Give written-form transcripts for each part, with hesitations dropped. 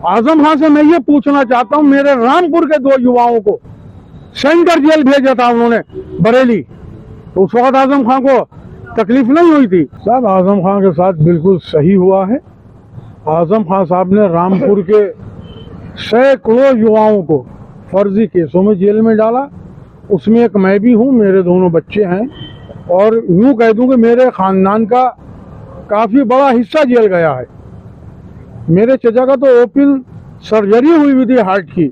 आजम खान से मैं ये पूछना चाहता हूँ, मेरे रामपुर के 2 युवाओं को सेंट्रल जेल भेजा था उन्होंने, बरेली, तो उस वक्त आजम खान को तकलीफ नहीं हुई थी? साहब, आजम खान के साथ बिल्कुल सही हुआ है। आजम खान साहब ने रामपुर के सैकड़ों युवाओं को फर्जी केसों में जेल में डाला। उसमें एक मैं भी हूँ, मेरे दोनों बच्चे हैं, और यूँ कह दूँ कि मेरे खानदान का काफ़ी बड़ा हिस्सा जेल गया है। मेरे चचा का तो ओपन सर्जरी हुई थी हार्ट की,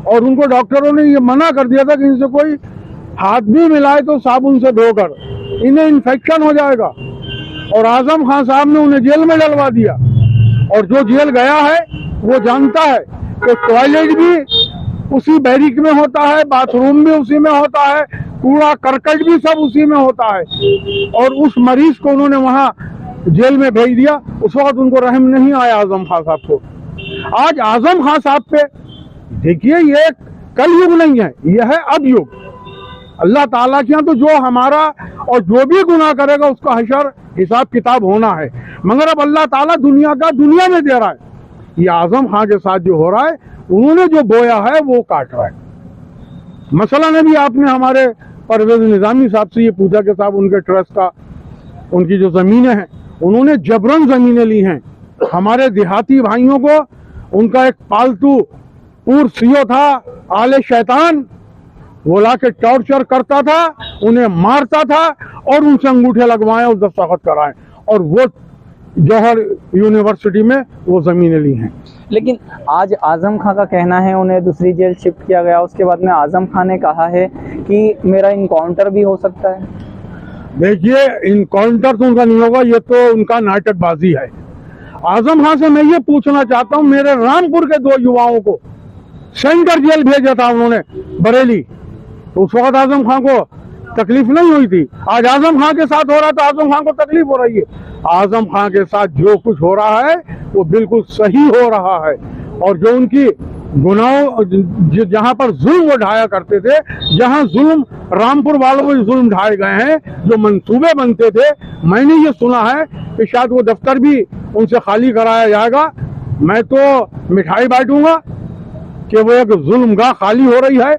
और उनको डॉक्टरों ने ये मना कर दिया था कि इनसे कोई हाथ भी मिलाए तो साबुन से धोकर, इन्हें इन्फेक्शन हो जाएगा। और आजम खान साहब ने उन्हें जेल में डलवा दिया। और जो जेल गया है वो जानता है कि टॉयलेट भी उसी बैरिक में होता है, बाथरूम भी उसी में होता है, कूड़ा करकट भी सब उसी में होता है। और उस मरीज को उन्होंने वहां जेल में भेज दिया। उस वक्त उनको रहम नहीं आया आजम खान साहब को। आज आजम खान साहब पे देखिए, ये कल युग नहीं है, यह है अब युग। अल्लाह ताला के यहाँ तो जो हमारा और जो भी गुनाह करेगा उसका हशर हिसाब किताब होना है, मगर अब अल्लाह ताला दुनिया का दुनिया में दे रहा है। ये आजम खान के साथ जो हो रहा है, उन्होंने जो बोया है वो काट रहा है। मसला ने भी आपने हमारे परवेज निजामी साहब से ये पूछा कि साहब उनके ट्रस्ट का, उनकी जो जमीनें हैं, उन्होंने जबरन जमीनें ली हैं। हमारे देहाती भाइयों को, उनका एक पालतू पूर्व सीओ था आले शैतान, वो ला के टॉर्चर करता था, उन्हें मारता था और उनसे अंगूठे लगवाए और दस्तखत कराए, और वो जौहर यूनिवर्सिटी में वो जमीनें ली हैं। लेकिन आज आजम खान का कहना है उन्हें दूसरी जेल शिफ्ट किया गया। उसके बाद में आजम खान ने कहा है कि मेरा इनकाउंटर भी हो सकता है। देखिए, इनकाउंटर तो उनका नहीं होगा, ये तो उनका नाटकबाजी है। आजम खान से मैं ये पूछना चाहता हूँ, मेरे रामपुर के 2 युवाओं को सेंट्रल जेल भेजा था उन्होंने, बरेली, तो उस वक्त आजम खान को तकलीफ नहीं हुई थी? आज आजम खान के साथ हो रहा तो आजम खान को तकलीफ हो रही है? आजम खान के साथ जो कुछ हो रहा है वो बिल्कुल सही हो रहा है। और जो उनकी गुनाहों, जहां पर जुल्म वो ढाया करते थे, जहां जुल्म रामपुर वालों को जुल्म ढाए गए हैं, जो मंसूबे बनते थे, मैंने ये सुना है कि शायद वो दफ्तर भी उनसे खाली कराया जाएगा। मैं तो मिठाई बांटूंगा कि वो एक जुल्मगाह खाली हो रही है।